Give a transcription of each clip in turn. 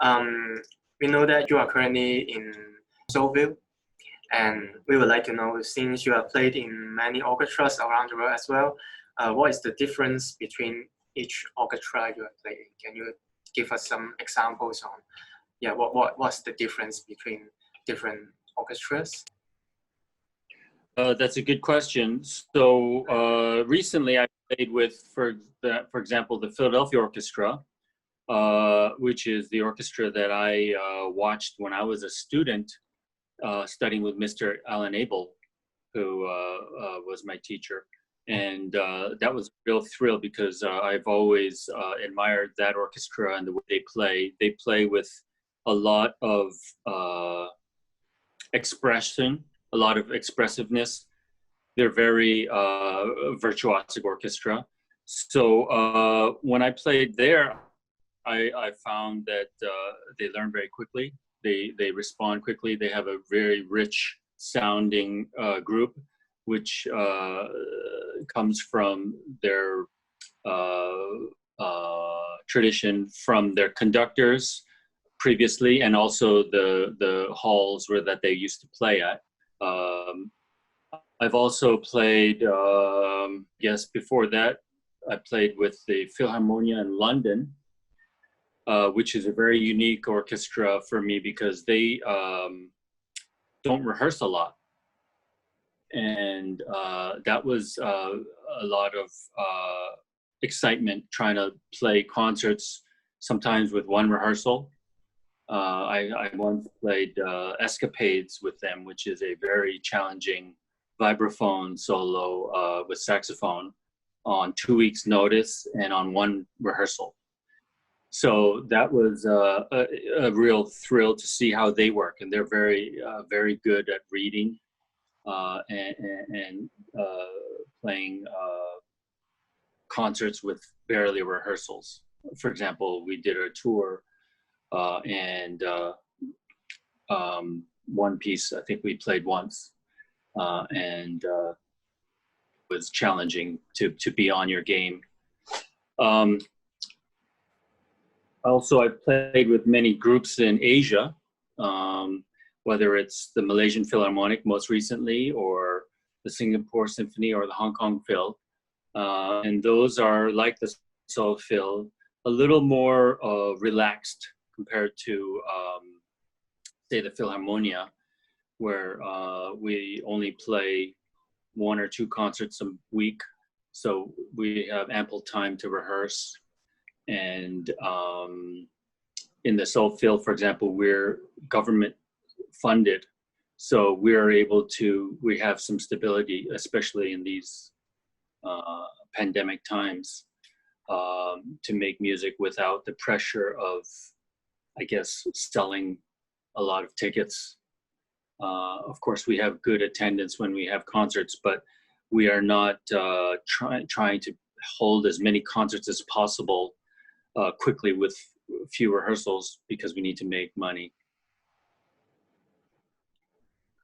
We know that you are currently in Seoul, and we would like to know, since you have played in many orchestras around the world as well, what is the difference between each orchestra you have played in? Can you give us some examples on, what's the difference between different orchestras? That's a good question. So recently I played with, for example, the Philadelphia Orchestra, which is the orchestra that I watched when I was a student studying with Mr. Alan Abel, who was my teacher. And that was a real thrill because I've always admired that orchestra and the way they play. They play with a lot of expression, a lot of expressiveness. They're very virtuosic orchestra. So when I played there, I found that they learn very quickly. They respond quickly. They have a very rich sounding group, which comes from their tradition from their conductors previously, and also the halls that they used to play at. I've also played, before that, I played with the Philharmonia in London, which is a very unique orchestra for me because they don't rehearse a lot. And that was a lot of excitement trying to play concerts, sometimes with one rehearsal. I once played Escapades with them, which is a very challenging vibraphone solo with saxophone on 2 weeks' notice and on one rehearsal. So that was a real thrill to see how they work, and they're very good at reading and playing concerts with barely rehearsals. For example, we did a tour and one piece I think we played once, and was challenging to be on your game. Also, I've played with many groups in Asia, whether it's the Malaysian Philharmonic most recently, or the Singapore Symphony, or the Hong Kong Phil. And those are like the Seoul Phil, a little more relaxed compared to, say, the Philharmonia, where we only play 1 or 2 concerts a week. So we have ample time to rehearse. And in the Seoul Phil, for example, we're government funded. So we have some stability, especially in these pandemic times, to make music without the pressure of, I guess, selling a lot of tickets. Of course, we have good attendance when we have concerts, but we are not trying to hold as many concerts as possible quickly with few rehearsals, because we need to make money.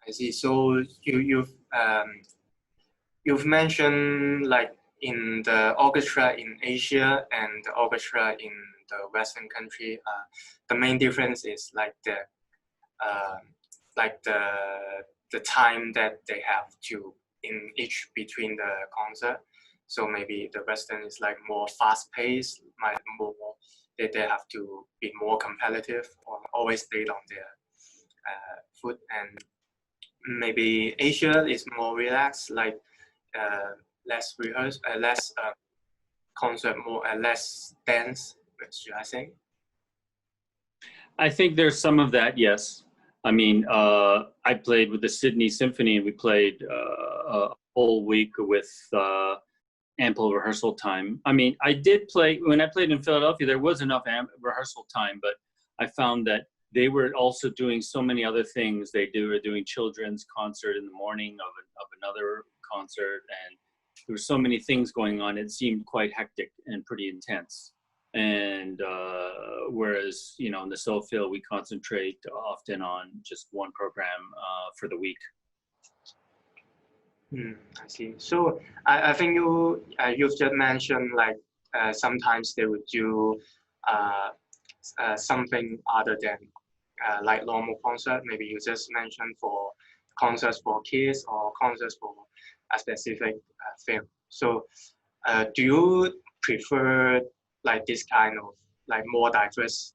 I see. So you've mentioned, like, in the orchestra in Asia and the orchestra in the Western country, the main difference is like the time that they have to in each between the concert. So maybe the Western is like more fast paced, they have to be more competitive or always stay on their foot, and maybe Asia is more relaxed, like less rehearsed, less concert, more less dance, should I say? I think there's some of that, yes. I mean, I played with the Sydney Symphony, and we played a whole week with ample rehearsal time. I mean, when I played in Philadelphia, there was enough rehearsal time, but I found that they were also doing so many other things. They were doing children's concert in the morning of another concert, and there were so many things going on. It seemed quite hectic and pretty intense. And whereas, in the Seoul Phil, we concentrate often on just one program for the week. I see. So I think you've just mentioned, like, sometimes they would do something other than like normal concert? Maybe you just mentioned for concerts for kids or concerts for a specific film. So do you prefer like this kind of like more diverse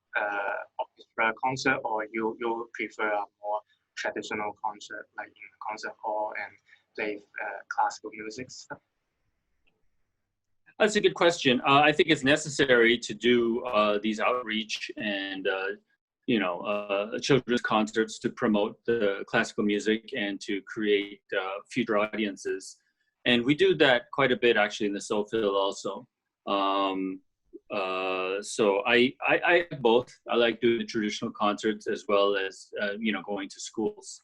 orchestra concert, or you prefer a more traditional concert like in a concert hall and play classical music stuff? That's a good question. I think it's necessary to do these outreach and children's concerts to promote the classical music and to create future audiences. And we do that quite a bit actually in the Soulfield also. So I both. I like doing the traditional concerts as well as going to schools.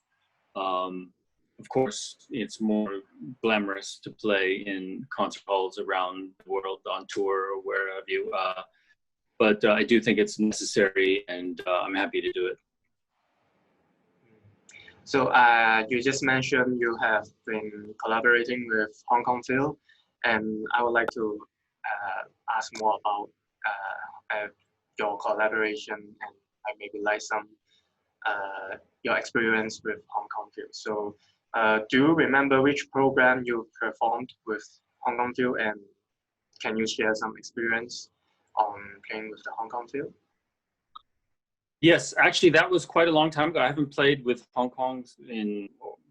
Of course, it's more glamorous to play in concert halls around the world on tour or wherever you. But I do think it's necessary, and I'm happy to do it. So you just mentioned you have been collaborating with Hong Kong Phil, and I would like to ask more about your collaboration and maybe like some your experience with Hong Kong Phil. So do you remember which program you performed with Hong Kong Phil, and can you share some experience on playing with the Hong Kong Phil? Yes, actually, that was quite a long time ago. I haven't played with Hong Kong in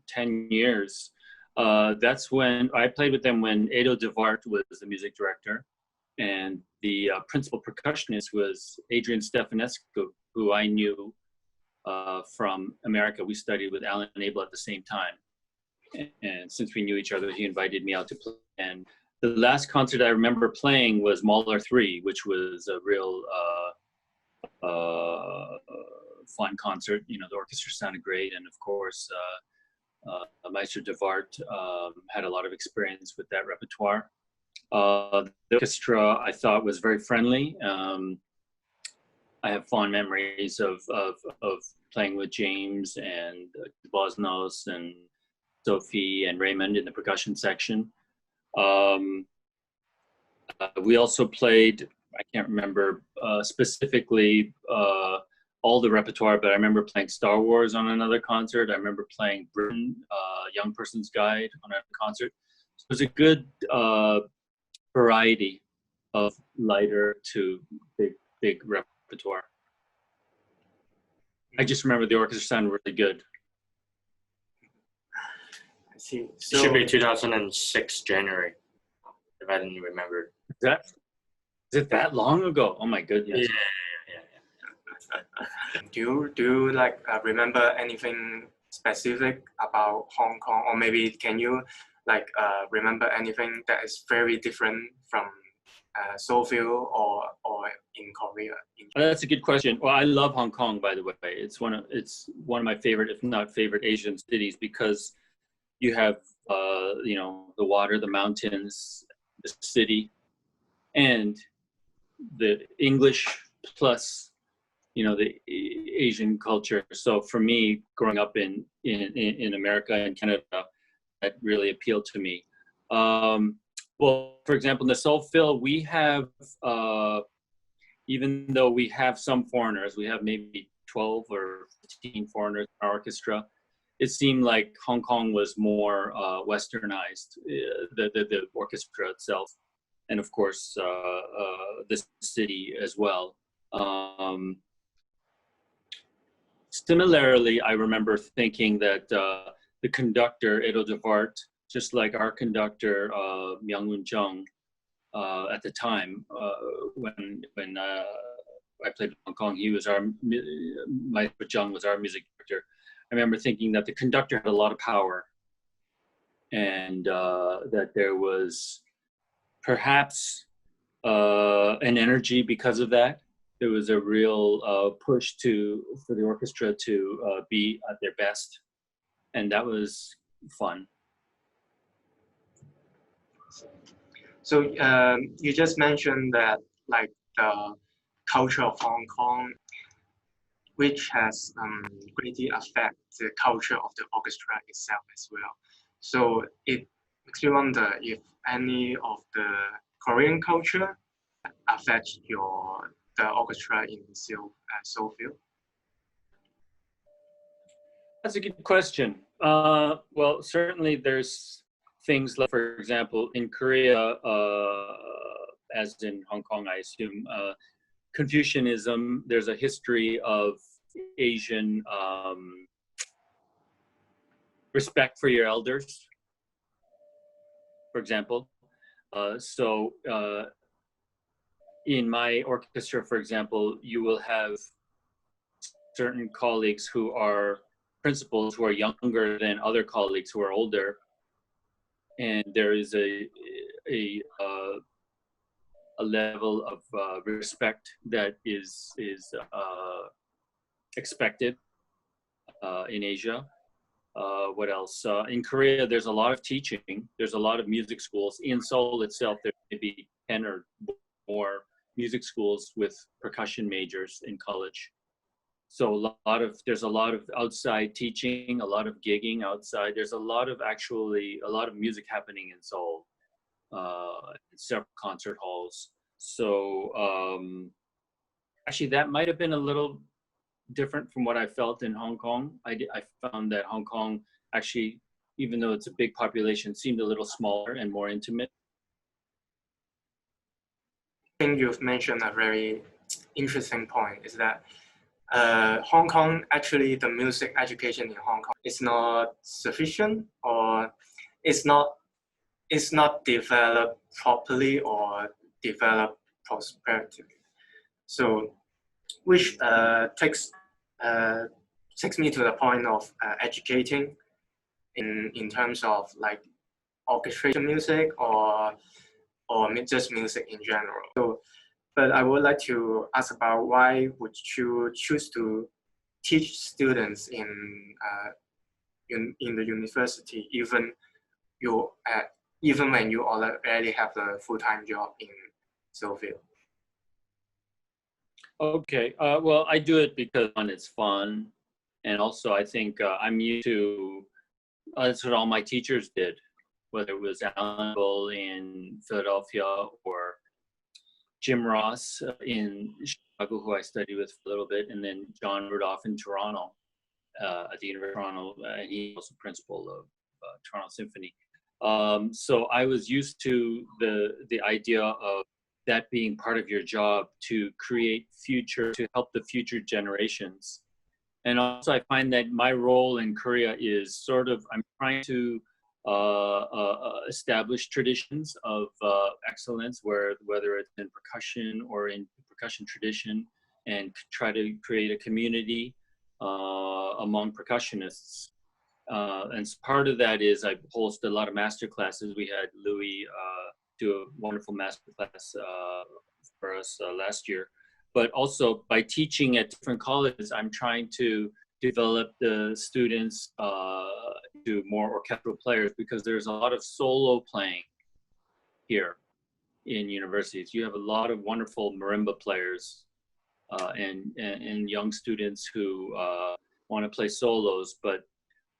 10 years. That's when I played with them when Edo Devart was the music director, and the principal percussionist was Adrian Stefanescu, who I knew from America. We studied with Alan Abel at the same time. And since we knew each other, he invited me out to play. And the last concert I remember playing was Mahler 3, which was a real fun concert. You know, the orchestra sounded great. And of course, Maestro Devart had a lot of experience with that repertoire. The orchestra, I thought, was very friendly. I have fond memories of playing with James and Bosnos and Sophie and Raymond in the percussion section. We also played, I can't remember specifically all the repertoire, but I remember playing Star Wars on another concert. I remember playing Britain, Young Person's Guide on another concert. So it was a good variety of lighter to big repertoire. I just remember the orchestra sounded really good. I see. So, it should be 2006 January, if I didn't remember. Is it that long ago? Oh my goodness. Yeah. Do you like remember anything specific about Hong Kong, or maybe can you like remember anything that is very different from Soulfield or in Korea? That's a good question. Well, I love Hong Kong, by the way. It's one of my favorite, if not favorite, Asian cities, because you have the water, the mountains, the city, and the English plus the Asian culture. So for me, growing up in America and Canada, that really appealed to me. Well, for example, in the Soulfield, we have, even though we have some foreigners, we have maybe 12 or 15 foreigners in our orchestra. It seemed like Hong Kong was more westernized, the orchestra itself, and of course the city as well. Similarly, I remember thinking that the conductor, Edo Devart, just like our conductor, Myung-Woon Jung, at the time, when I played in Hong Kong, he was Maestro Jung was our music director. I remember thinking that the conductor had a lot of power, and that there was perhaps an energy because of that. There was a real push for the orchestra to be at their best, and that was fun. So you just mentioned that like the culture of Hong Kong, which has greatly affected the culture of the orchestra itself as well. So it makes me wonder if any of the Korean culture affects your the orchestra in Seoul? That's a good question. Well, certainly there's things like, for example, in Korea, as in Hong Kong, I assume, Confucianism, there's a history of Asian respect for your elders, for example. So in my orchestra, for example, you will have certain colleagues who are principals who are younger than other colleagues who are older, and there is a level of respect that is expected in Asia. What else? In Korea, there's a lot of teaching. There's a lot of music schools. In Seoul itself, there may be 10 or more music schools with percussion majors in college. So there's a lot of outside teaching, a lot of gigging outside. There's a lot of music happening in Seoul, several concert halls. So actually that might have been a little different from what I felt in Hong Kong. I found that Hong Kong actually, even though it's a big population, seemed a little smaller and more intimate. I think you've mentioned a very interesting point, is that Hong Kong, actually the music education in Hong Kong is not sufficient, or it's not developed properly or developed prospectively. So which takes me to the point of educating in terms of like orchestration music or just music in general. So, but I would like to ask about why would you choose to teach students in the university, even when you already have a full-time job in Seoul? Okay, well, I do it because one, it's fun, and also I think I'm used to, that's what all my teachers did, whether it was Alan Bull in Philadelphia or Jim Ross in Chicago, who I studied with for a little bit, and then John Rudolph in Toronto, at the University of Toronto, and he's also principal of Toronto Symphony. So I was used to the idea of that being part of your job, to help the future generations. And also I find that my role in Korea is I'm trying to establish traditions of excellence, whether it's in percussion or in percussion tradition, and try to create a community among percussionists. And part of that is I host a lot of master classes. We had Louis do a wonderful master class for us last year. But also by teaching at different colleges, I'm trying to develop the students to more orchestral players, because there's a lot of solo playing here in universities. You have a lot of wonderful marimba players and young students who want to play solos, but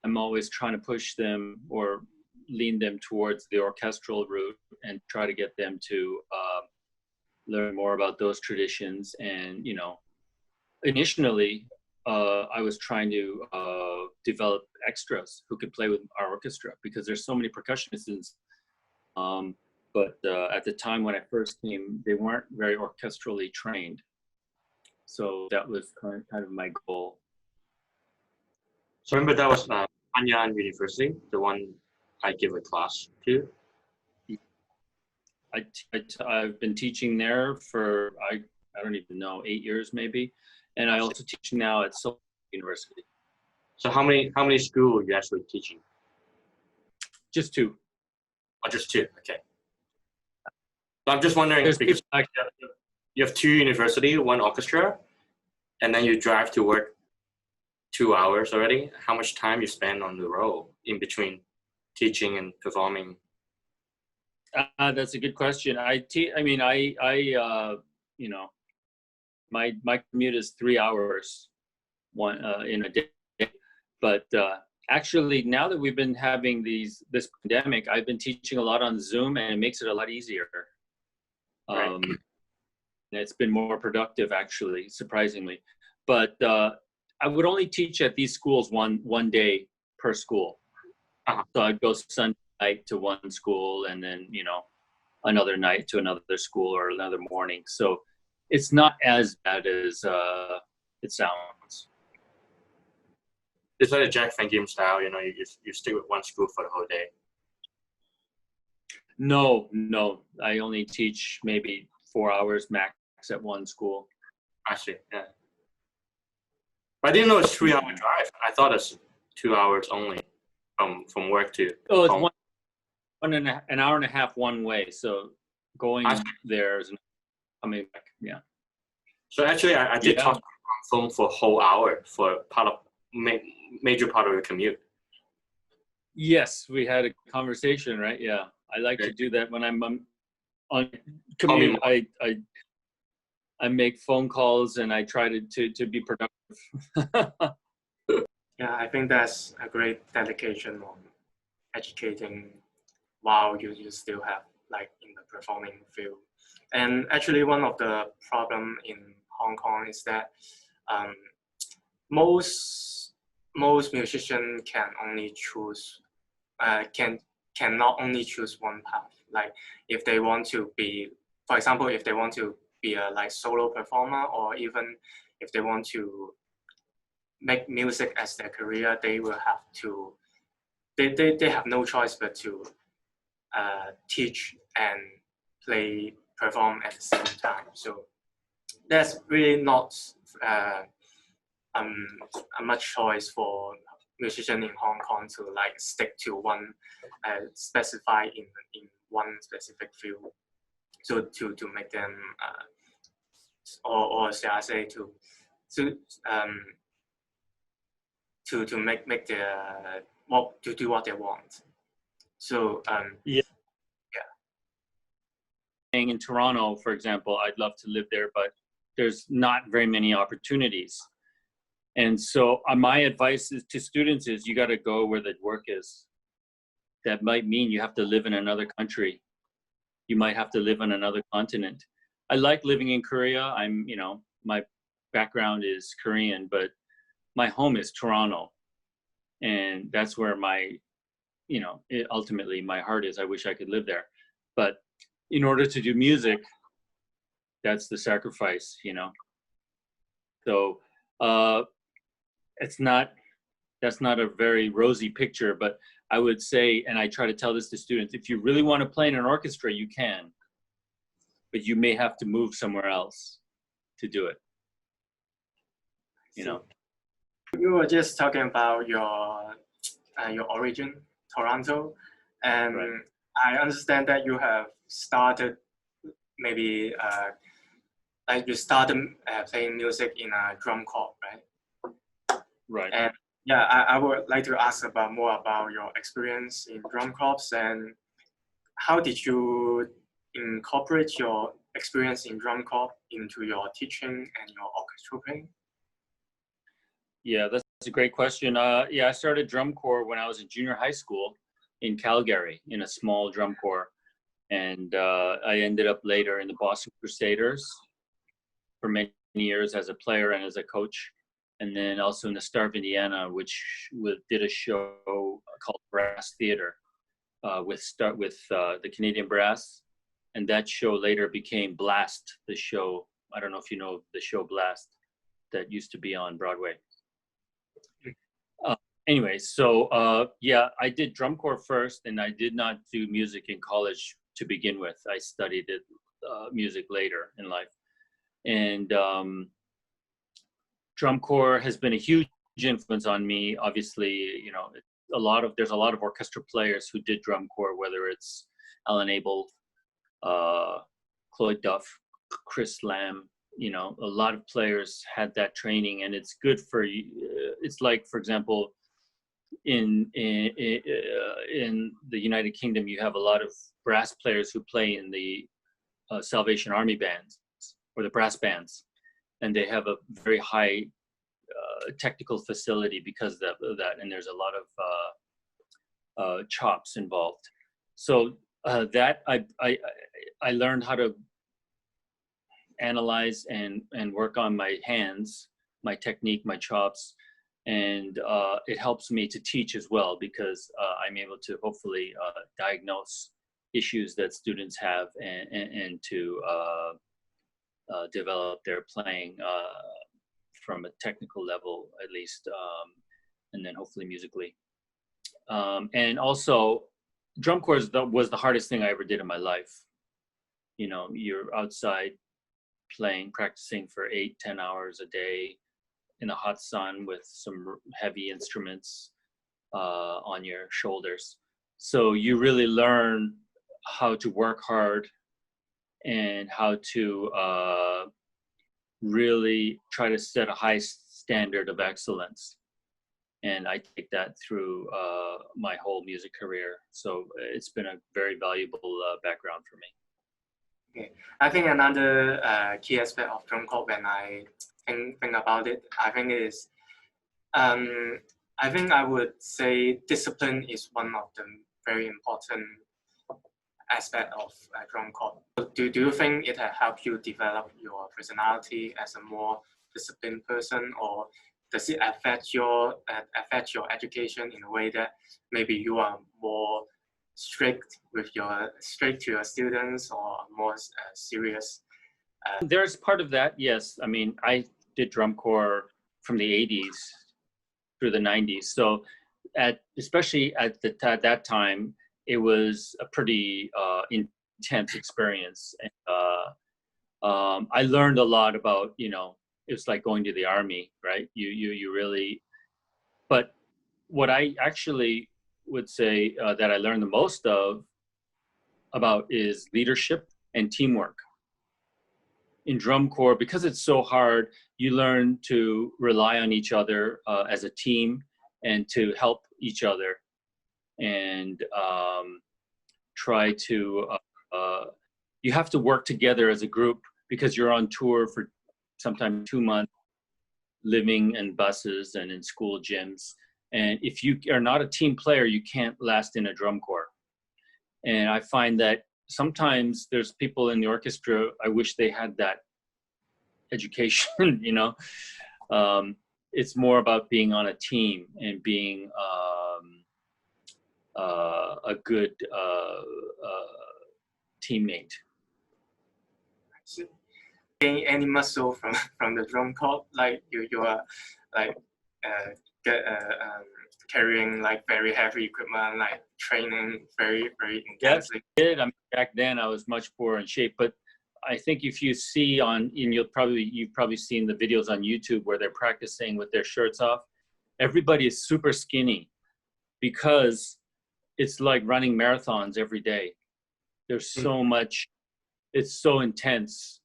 I'm always trying to push them or lean them towards the orchestral route and try to get them to learn more about those traditions. And, initially, I was trying to develop extras who could play with our orchestra, because there's so many percussionists. But at the time when I first came, they weren't very orchestrally trained. So that was kind of my goal. So remember that was Hanyang University, the one I give a class to? I've been teaching there for, I don't even know, 8 years maybe. And I also teach now at Seoul University. So how many schools are you actually teaching? Just 2. Oh, just 2, okay. So I'm just wondering, because you have 2 universities, 1 orchestra, and then you drive to work 2 hours already. How much time you spend on the road in between teaching and performing? That's a good question. My commute is 3 hours in a day. But actually, now that we've been having this pandemic, I've been teaching a lot on Zoom, and it makes it a lot easier. Right. it's been more productive, actually, surprisingly. But I would only teach at these schools one day per school. So I'd go Sunday night to one school, and then another night to another school, or another morning. So it's not as bad as it sounds. It's like a Jack Van Game style, you stay with one school for the whole day. No, I only teach maybe 4 hours max at one school. I see, yeah. But I didn't know it's 3-hour drive. I thought it's 2 hours only from work to home. It's an hour and a half one way. So going there is coming back, yeah. So actually, I did talk on the phone for a whole hour for major part of the commute. Yes, we had a conversation, right? Yeah, I like to do that when I'm on commute. I make phone calls and I try to be productive. Yeah, I think that's a great dedication on educating while you still have like in the performing field. And actually, one of the problem in Hong Kong is that most musicians can only choose cannot only choose one path. Like if they want to be, for example, if they want to be a like solo performer, or even if they want to make music as their career, they will have to they have no choice but to teach and perform at the same time. So that's really not a much choice for musicians in Hong Kong to like stick to one specify in one specific field. So to make them or shall I say to make their to do what they want. So yeah. In Toronto, for example, I'd love to live there, but there's not very many opportunities. And so my advice to students is you got to go where the work is. That might mean you have to live in another country. You might have to live on another continent. I like living in Korea. My background is Korean, but my home is Toronto. And that's where ultimately my heart is. I wish I could live there. But in order to do music, that's the sacrifice, So that's not a very rosy picture, but I would say, and I try to tell this to students, if you really want to play in an orchestra, you can, but you may have to move somewhere else to do it. You were just talking about your origin, Toronto, and right. I understand that you have started maybe like you started playing music in a drum corps, right? Right. And yeah, I would like to ask more about your experience in drum corps, and how did you incorporate your experience in drum corps into your teaching and your orchestral playing? Yeah, that's a great question. I started drum corps when I was in junior high school in Calgary in a small drum corps. And I ended up later in the Boston Crusaders for many years as a player and as a coach. And then also in the Star of Indiana, which did a show called Brass Theater with the Canadian Brass. And that show later became Blast, the show. I don't know if you know the show Blast that used to be on Broadway. Anyway, so I did drum corps first, and I did not do music in college to begin with. I studied music later in life. And drum corps has been a huge influence on me. Obviously, there's a lot of orchestra players who did drum corps, whether it's Alan Abel, Cloyd Duff, Chris Lamb. A lot of players had that training, and it's good for you. It's like, for example, in the United Kingdom, you have a lot of brass players who play in the Salvation Army bands or the brass bands, and they have a very high technical facility because of that, and there's a lot of chops involved. So that I learned how to analyze and work on my hands, my technique, my chops, and it helps me to teach as well, because I'm able to hopefully diagnose issues that students have, and to develop their playing from a technical level at least, and then hopefully musically. And also, drum corps was the hardest thing I ever did in my life. You know, you're outside playing, practicing for 8-10 hours a day in the hot sun with some heavy instruments on your shoulders. So you really learn how to work hard and how to really try to set a high standard of excellence. And I take that through my whole music career. So it's been a very valuable background for me. Okay. I think another key aspect of drum corps, when I think about it, I think is, I think I would say discipline is one of the very important aspect of drum corps. Do you think it has helped you develop your personality as a more disciplined person, or does it affect your education in a way that maybe you are more strict to your students, or more serious? There's part of that, yes. I mean, I did drum corps from the 80s through the 90s. So especially at that time, it was a pretty intense experience. And I learned a lot about, you know, it's like going to the army, right? You really, but what I actually would say that I learned the most about is leadership and teamwork. In drum corps, because it's so hard, you learn to rely on each other as a team, and to help each other, and try to, you have to work together as a group, because you're on tour for sometimes 2 months, living in buses and in school gyms. And if you are not a team player, you can't last in a drum corps. And I find that sometimes there's people in the orchestra, I wish they had that education, you know. It's more about being on a team and being a good teammate. Any muscle from the drum corps, like you are like carrying like very heavy equipment, like training very intensely? Yes, I did. I mean, back then I was much poorer in shape, but I think if you see and you've probably seen the videos on YouTube where they're practicing with their shirts off, everybody is super skinny, because it's like running marathons every day. There's so much, it's so intense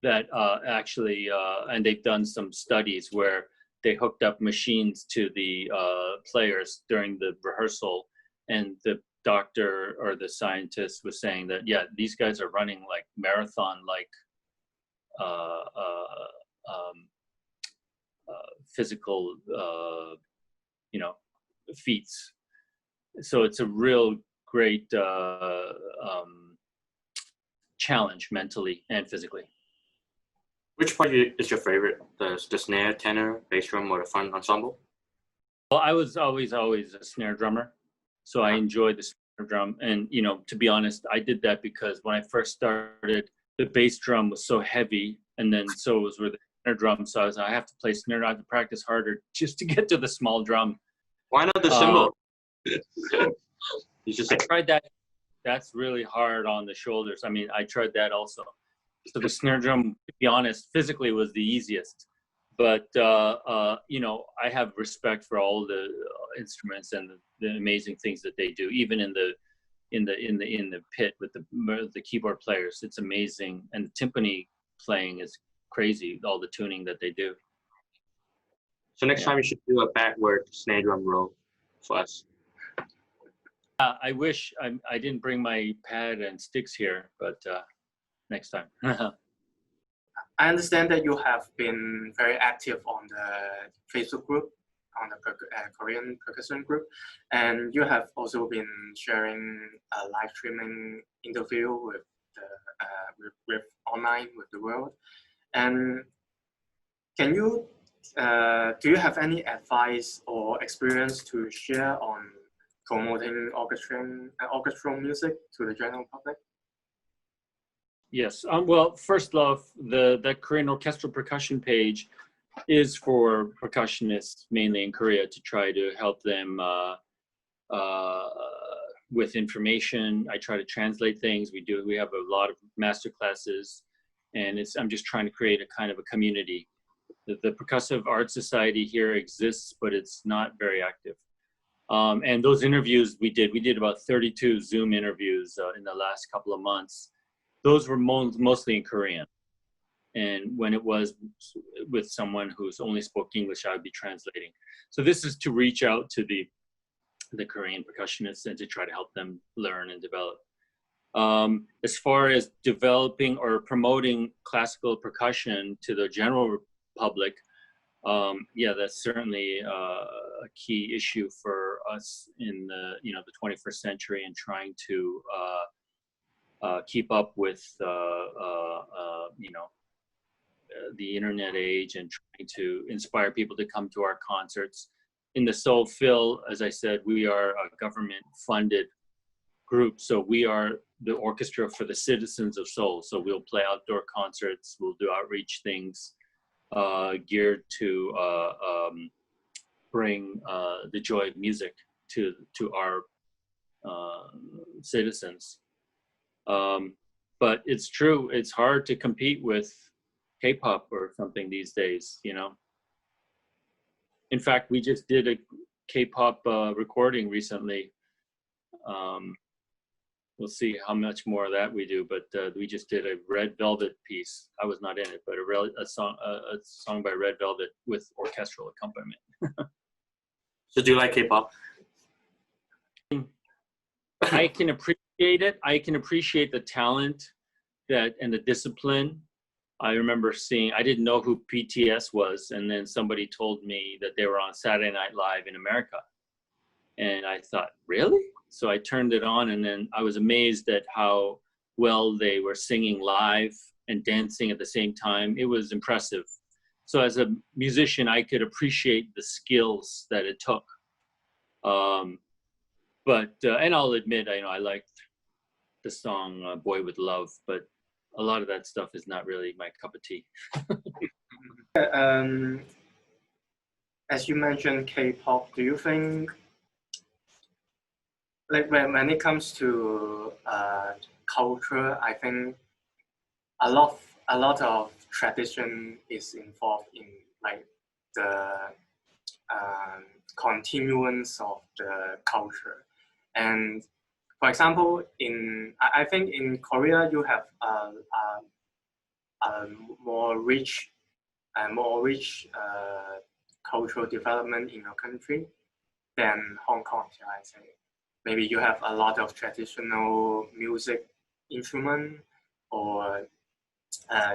that actually, and they've done some studies where they hooked up machines to the players during the rehearsal, and the doctor or the scientist was saying that, yeah, these guys are running like marathon, like physical, you know, feats. So it's a real great challenge mentally and physically. Which part is your favorite? The snare, tenor, bass drum, or the front ensemble? Well, I was always a snare drummer, so I enjoyed the snare drum. And, you know, to be honest, I did that because when I first started, the bass drum was so heavy, and then so was with the snare drum. So I have to play snare. I have to practice harder just to get to the small drum. Why not the cymbal? I tried that. That's really hard on the shoulders. I mean, I tried that also. So the snare drum, to be honest, physically was the easiest. But you know, I have respect for all the instruments and the amazing things that they do, even in the pit with the keyboard players. It's amazing, and the timpani playing is crazy. All the tuning that they do. So next time you should do a backward snare drum roll for us. I wish I didn't bring my pad and sticks here, but next time. I understand that you have been very active on the Facebook group, on the Korean Percussion group, and you have also been sharing a live streaming interview with the with online with the world. And can you do you have any advice or experience to share on promoting orchestral music to the general public? Yes. Well, first off, the Korean orchestral percussion page is for percussionists mainly in Korea to try to help them with information. I try to translate things. We have a lot of master classes, and I'm just trying to create a kind of a community. The Percussive Art Society here exists, but it's not very active. And those interviews we did about 32 Zoom interviews in the last couple of months. Those were mostly in Korean. And when it was with someone who's only spoke English, I would be translating. So this is to reach out to the Korean percussionists and to try to help them learn and develop. As far as developing or promoting classical percussion to the general public, yeah, that's certainly a key issue for us in the 21st century, and trying to keep up with the internet age, and trying to inspire people to come to our concerts. In the Seoul Phil, as I said, we are a government-funded group, so we are the orchestra for the citizens of Seoul. So we'll play outdoor concerts, we'll do outreach things geared to bring the joy of music to our citizens. But it's true, it's hard to compete with K-pop or something these days, you know. In fact, we just did a K-pop recording recently. We'll see how much more of that we do, but we just did a Red Velvet piece. I was not in it, but a song by Red Velvet with orchestral accompaniment. So do you like K-pop? I can appreciate it. I can appreciate the talent and the discipline. I remember I didn't know who BTS was, and then somebody told me that they were on Saturday Night Live in America. And I thought, really? So I turned it on, and then I was amazed at how well they were singing live and dancing at the same time. It was impressive. So as a musician, I could appreciate the skills that it took. And I'll admit, I liked the song Boy With Love, but a lot of that stuff is not really my cup of tea. As you mentioned K-pop, do you think, like when it comes to culture, I think a lot of tradition is involved in like the continuance of the culture. And for example, I think in Korea you have a more rich cultural development in your country than Hong Kong, shall I say. Maybe you have a lot of traditional music instrument, or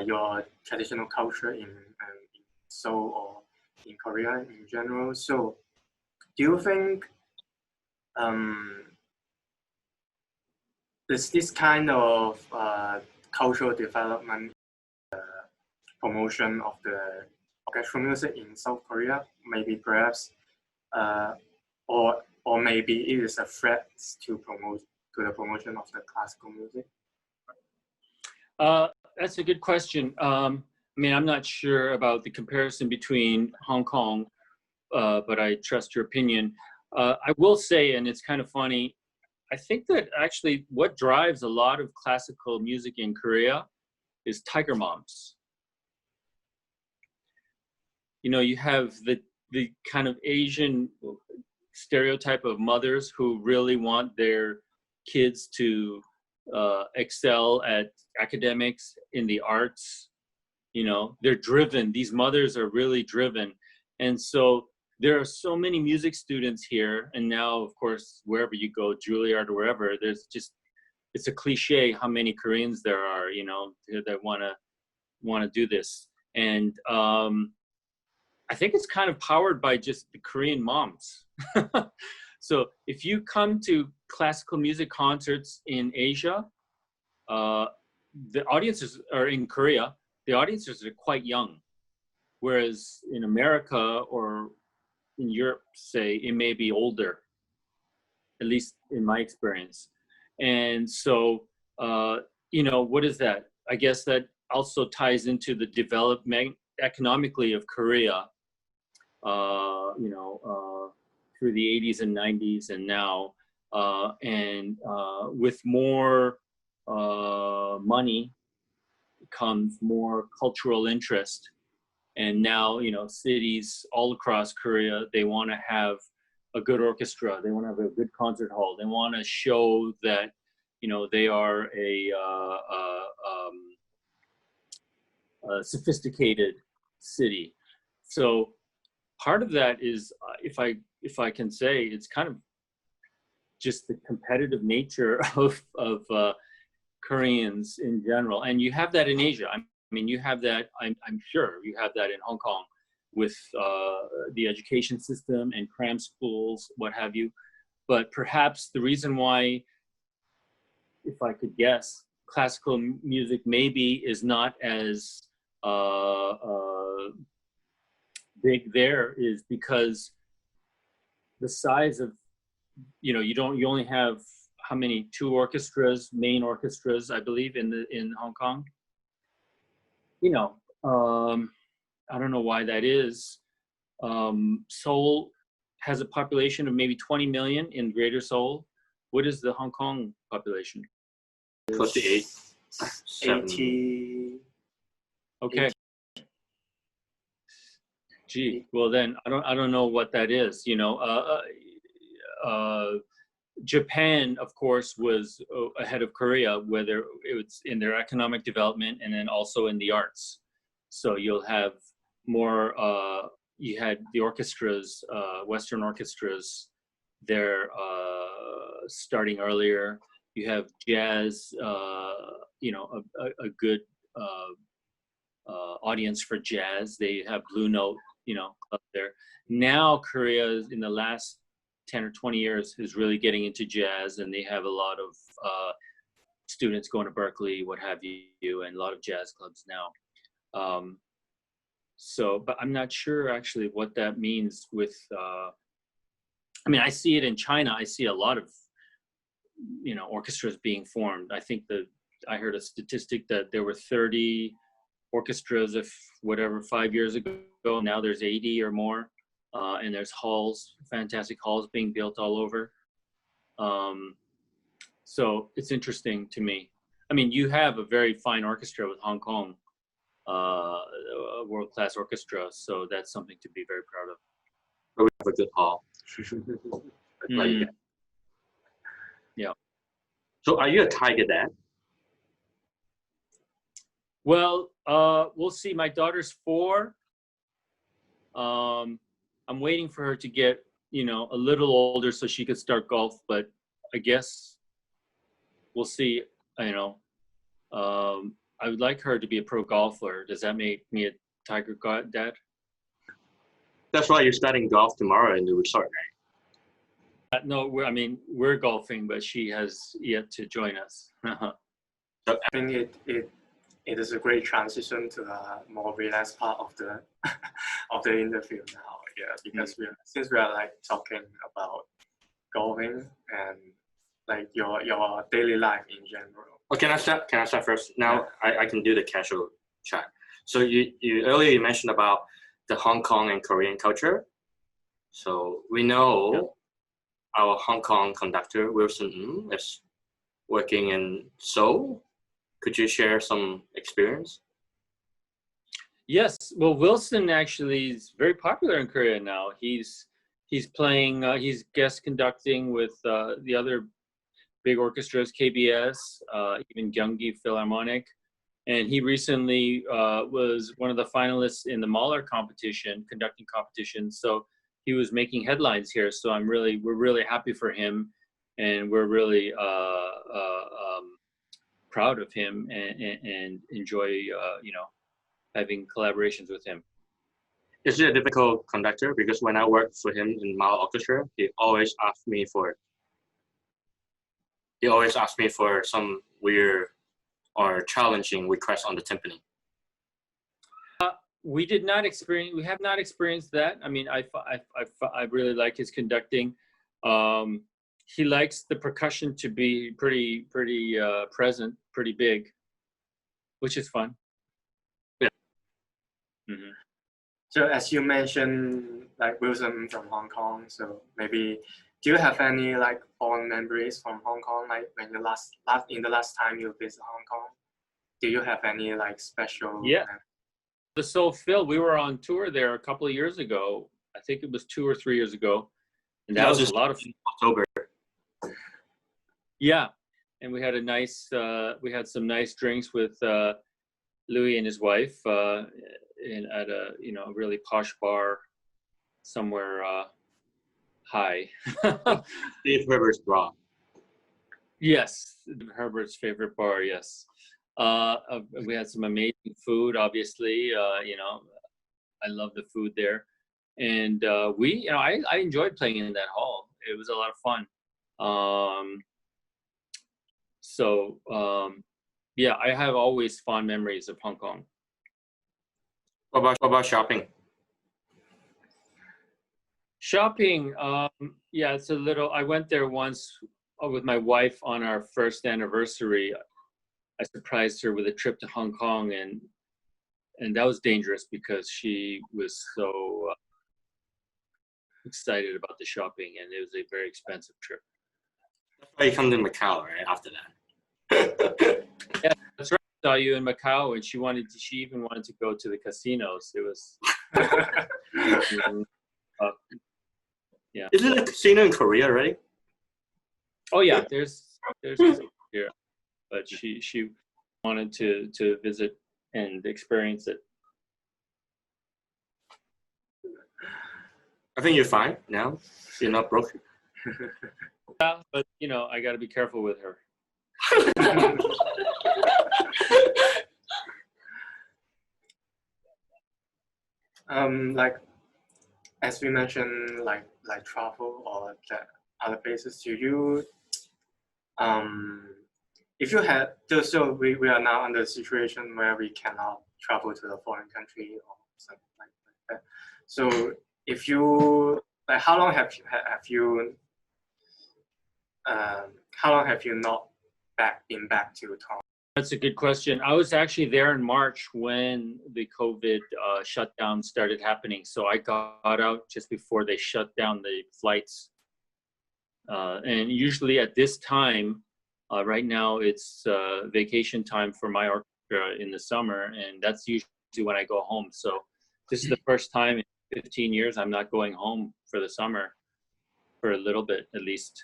your traditional culture in Seoul or in Korea in general. So do you think this kind of cultural development, promotion of the orchestral music in South Korea, maybe perhaps, or maybe it is a threat to the promotion of the classical music? That's a good question. I mean, I'm not sure about the comparison between Hong Kong, but I trust your opinion. I will say, and it's kind of funny, I think that actually what drives a lot of classical music in Korea is tiger moms. You know, you have the kind of Asian stereotype of mothers who really want their kids to excel at academics, in the arts. You know, they're driven. These mothers are really driven. And so there are so many music students here. And now, of course, wherever you go, Juilliard or wherever, there's just, it's a cliche how many Koreans there are, you know, that want to do this. And I think it's kind of powered by just the Korean moms. So if you come to classical music concerts in Asia, the audiences are in Korea. The audiences are quite young, whereas in America or in Europe, say, it may be older, at least in my experience. And so, you know, what is that? I guess that also ties into the development economically of Korea, you know, through the 80s and 90s and now, and with more money comes more cultural interest. And now, you know, cities all across Korea, they want to have a good orchestra. They want to have a good concert hall. They want to show that, you know, they are a sophisticated city. So part of that is, if I can say, it's kind of just the competitive nature of Koreans in general. And you have that in Asia. I mean, you have that, I'm sure you have that in Hong Kong with the education system and cram schools, what have you. But perhaps the reason why, if I could guess, classical music maybe is not as big there is because the size of, you know, you only have how many, 2 orchestras, main orchestras, I believe, in Hong Kong. You know, I don't know why that is. Seoul has a population of maybe 20 million in Greater Seoul. What is the Hong Kong population? Close to 8. 80. Okay. Gee, well then I don't know what that is. You know, Japan, of course, was ahead of Korea, whether it was in their economic development and then also in the arts. So you'll have more. You had the orchestras, Western orchestras, they're starting earlier. You have jazz, you know, a good audience for jazz. They have Blue Note, you know, up there. Now Korea, in the last 10 or 20 years, is really getting into jazz, and they have a lot of students going to Berkeley, what have you, and a lot of jazz clubs now. So, but I'm not sure actually what that means with, I mean, I see it in China. I see a lot of, you know, orchestras being formed. I think I heard a statistic that there were 30 orchestras of whatever 5 years ago. Now there's 80 or more, and there's halls, fantastic halls being built all over. So it's interesting to me. I mean, you have a very fine orchestra with Hong Kong, a world-class orchestra, so that's something to be very proud of. We have a good hall. Yeah. So are you a Tiger dad? Well, we'll see. My daughter's 4. I'm waiting for her to get, you know, a little older so she could start golf, but I guess we'll see. You know, I would like her to be a pro golfer. Does that make me a Tiger dad? That's why you're starting golf tomorrow in the resort, right? No, we're golfing, but she has yet to join us. I think it is a great transition to the more relaxed part of the of the interview now. Yeah, because since we are like talking about golfing and like your daily life in general. Oh, can I start first? Now I can do the casual chat. So you earlier you mentioned about the Hong Kong and Korean culture. So we know our Hong Kong conductor Wilson is working in Seoul. Could you share some experience? Yes, well, Wilson actually is very popular in Korea now. He's playing, he's guest conducting with the other big orchestras, KBS, even Gyeonggi Philharmonic. And he recently was one of the finalists in the Mahler competition, conducting competition. So he was making headlines here. So we're really happy for him, and we're really proud of him and enjoy, you know, having collaborations with him. Is he a difficult conductor? Because when I worked for him in Mahler Orchestra, he always asked me for some weird or challenging requests on the timpani? We did not experience. We have not experienced that. I mean, I really like his conducting. He likes the percussion to be pretty present, pretty big, which is fun. Yeah. Mm-hmm. So as you mentioned, like Wilson from Hong Kong, so maybe do you have any like fond memories from Hong Kong? Like when you last time you visit Hong Kong, do you have any like special? Yeah. The Soul Phil, we were on tour there a couple of years ago. I think it was 2 or 3 years ago, and that was a lot of fun. October. Yeah, and we had a nice, we had some nice drinks with Louis and his wife at a really posh bar somewhere high. Steve Herbert's bar. Yes, Herbert's favorite bar. Yes. We had some amazing food, obviously. I love the food there. And I enjoyed playing in that hall. It was a lot of fun. Yeah, I have always fond memories of Hong Kong. What about shopping? Shopping, yeah, it's a little, I went there once with my wife on our first anniversary. I surprised her with a trip to Hong Kong, and that was dangerous because she was so excited about the shopping, and it was a very expensive trip. That's why you come to Macau, right? After that. Yeah, that's right. I saw you in Macau, and she even wanted to go to the casinos. It was. Yeah. Isn't a casino in Korea already? Oh yeah, there's here, but she wanted to visit and experience it. I think you're fine now. You're not broke. Yeah, but I got to be careful with her. Like as we mentioned, like travel or the other places. Do you if you had so we are now under a situation where we cannot travel to a foreign country or something like that. So if you like, how long have you not been back to Toronto? That's a good question. I was actually there in March when the COVID shutdown started happening. So I got out just before they shut down the flights. And usually at this time, right now it's vacation time for my orchestra in the summer, and that's usually when I go home. So this is the first time in 15 years I'm not going home for the summer for a little bit at least.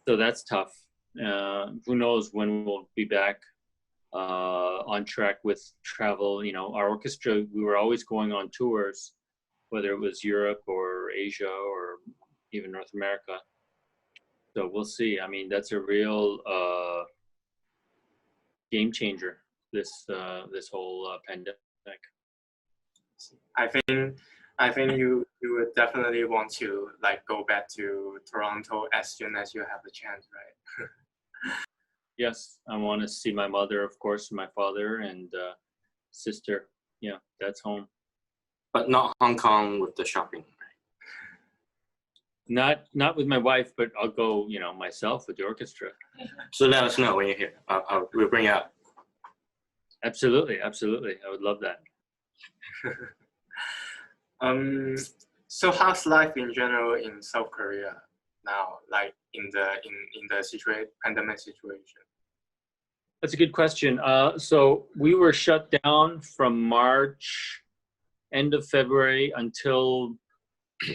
So that's tough. Who knows when we'll be back on track with travel. Our orchestra, we were always going on tours, whether it was Europe or Asia or even North America. So we'll see. I mean, that's a real game changer, this whole pandemic. I think you would definitely want to like go back to Toronto as soon as you have the chance, right? Yes, I want to see my mother, of course, my father and sister. Yeah, that's home. But not Hong Kong with the shopping. Not with my wife, but I'll go, myself with the orchestra. So let us know when you're here. We'll bring you up. Absolutely. I would love that. So how's life in general in South Korea now, like in the pandemic situation? That's a good question. So we were shut down from March, end of February until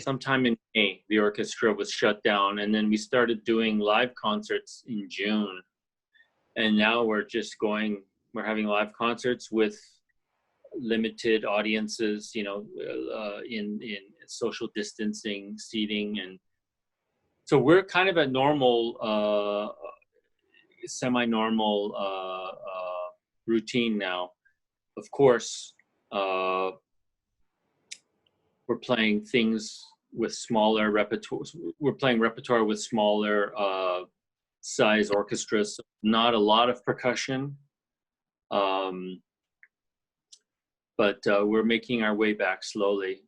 sometime in May. The orchestra was shut down, and then we started doing live concerts in June. And now we're having live concerts with limited audiences, in social distancing, seating, and so we're kind of at normal, semi-normal routine now. Of course, we're playing things with smaller repertoire. We're playing repertoire with smaller size orchestras. Not a lot of percussion, But we're making our way back slowly.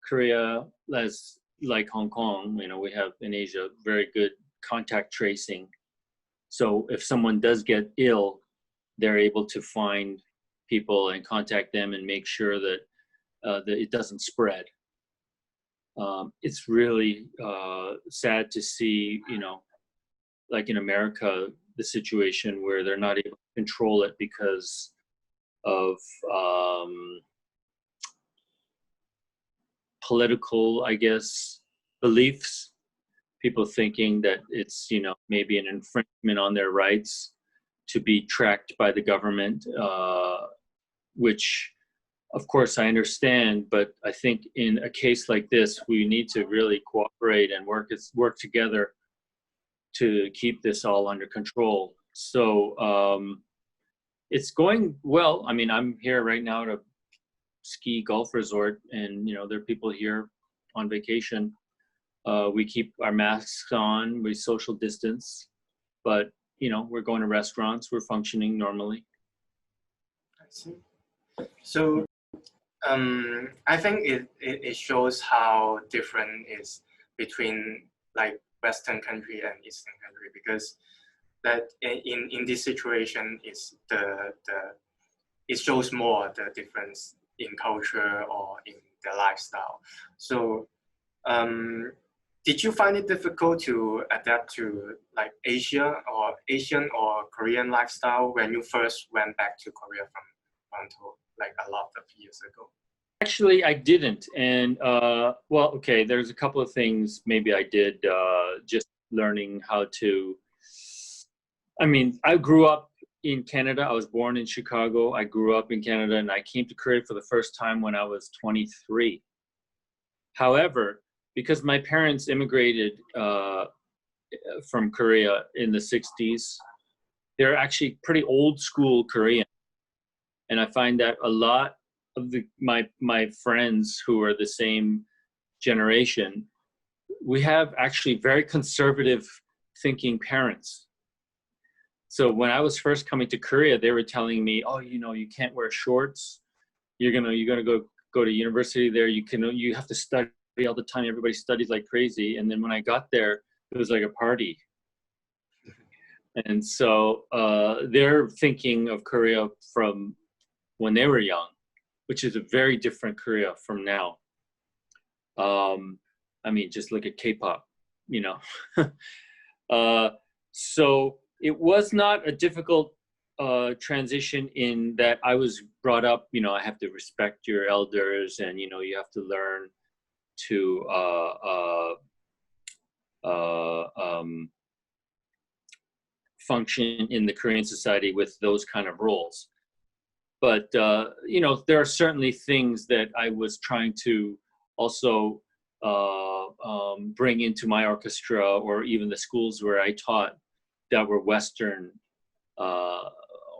Korea, as like Hong Kong, we have in Asia very good contact tracing. So if someone does get ill, they're able to find people and contact them and make sure that that it doesn't spread. It's really sad to see, like in America, the situation where they're not able to control it because of political, I guess, beliefs. People thinking that it's, maybe an infringement on their rights to be tracked by the government, which, of course, I understand. But I think in a case like this, we need to really cooperate and work together to keep this all under control. So it's going well. I mean, I'm here right now at a ski golf resort, and there are people here on vacation. We keep our masks on, we social distance, but we're going to restaurants, we're functioning normally. I see. So I think it shows how different is between like Western country and Eastern country, because that in this situation is it shows more the difference in culture or in their lifestyle. So did you find it difficult to adapt to like Asian or Korean lifestyle when you first went back to Korea from Toronto, like a lot of years ago? Actually, I didn't. And well, okay, there's a couple of things maybe I did, just learning how to, I grew up in Canada. I was born in Chicago. I grew up in Canada, and I came to Korea for the first time when I was 23. However, because my parents immigrated from Korea in the 60s, they're actually pretty old school Korean. And I find that a lot of my friends who are the same generation, we have actually very conservative thinking parents. So when I was first coming to Korea, they were telling me, oh, you can't wear shorts. You're gonna go to university there. You have to study all the time. Everybody studies like crazy. And then when I got there, it was like a party. And so they're thinking of Korea from when they were young, which is a very different Korea from now. Just look at K-pop, So it was not a difficult transition in that I was brought up, I have to respect your elders, and, you have to learn to function in the Korean society with those kind of roles. But, there are certainly things that I was trying to also bring into my orchestra, or even the schools where I taught, that were Western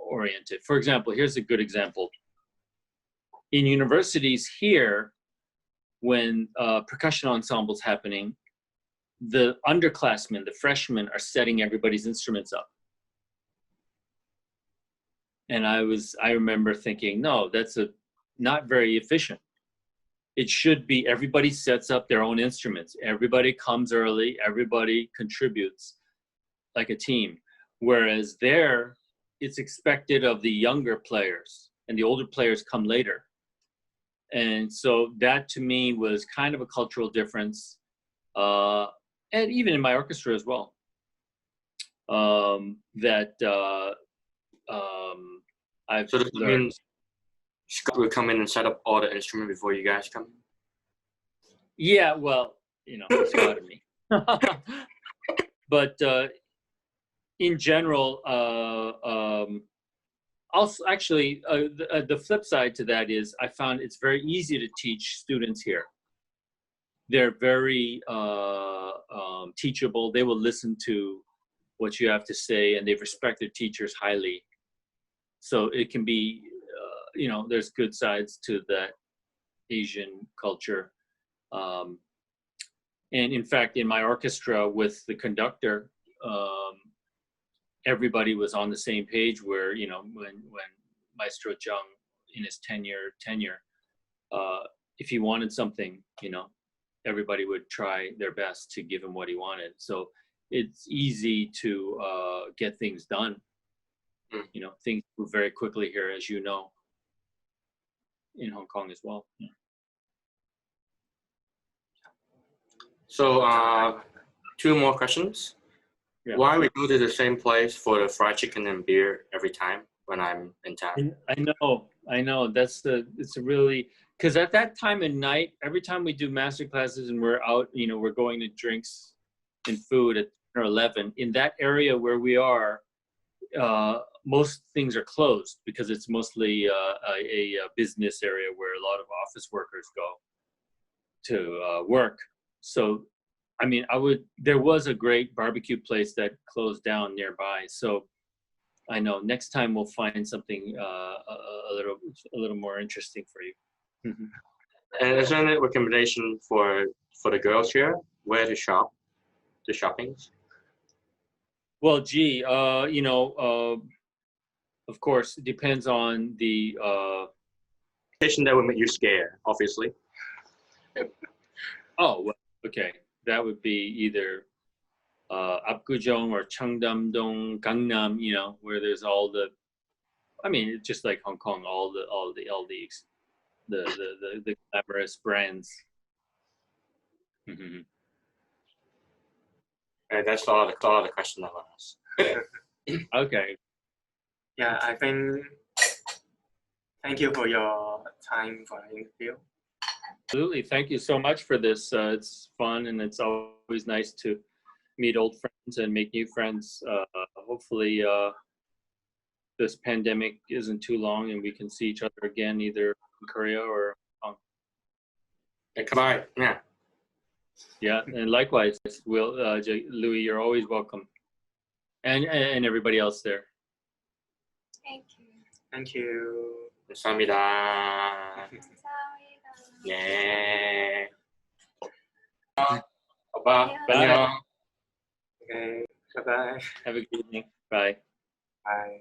oriented. For example, here's a good example. In universities here, when percussion ensembles happening, the underclassmen, the freshmen, are setting everybody's instruments up. And I remember thinking, no, that's not very efficient. It should be everybody sets up their own instruments. Everybody comes early. Everybody contributes like a team. Whereas there, it's expected of the younger players, and the older players come later. And so that to me was kind of a cultural difference. And even in my orchestra as well. I've So does that learned. mean Scott will come in and set up all the instrument before you guys come? Yeah, well, Scott and me. But in general, also actually, the flip side to that is I found it's very easy to teach students here. They're very teachable. They will listen to what you have to say, and they respect their teachers highly. So it can be, there's good sides to that Asian culture. And in fact, in my orchestra with the conductor, everybody was on the same page. Where when Maestro Jung in his tenure, if he wanted something, everybody would try their best to give him what he wanted. So it's easy to get things done. Things move very quickly here, as you know, in Hong Kong as well. Yeah. So 2 more questions. Yeah. Why we go to the same place for the fried chicken and beer every time when I'm in town? I know. It's a really, because at that time of night, every time we do master classes and we're out, we're going to drinks and food at 10 or 11. In that area where we are, most things are closed because it's mostly a business area where a lot of office workers go to work. So, I mean, there was a great barbecue place that closed down nearby. So I know next time we'll find something a little more interesting for you. And is there any recommendation for the girls here where to shop, the shoppings? Well, gee, of course, it depends on the Location that would make you scared, obviously. oh, well, okay. That would be either Apgujeong or Cheongdam-dong, Gangnam, where there's all the, I mean, it's just like Hong Kong, all the glamorous brands. Mm-hmm. And that's all the question I want to ask. Okay. Yeah, I think. Thank you for your time for the interview. Absolutely. Thank you so much for this. It's fun and it's always nice to meet old friends and make new friends. Hopefully this pandemic isn't too long and we can see each other again, either in Korea or Hong Kong. Hey, come on, yeah. Yeah, and likewise, Louis, you're always welcome. And everybody else there. Thank you. Thank you. 감사합니다. 감사합니다. 네. 오빠, Bye. 안녕. Okay. Bye bye. Have a good evening. Bye. Bye.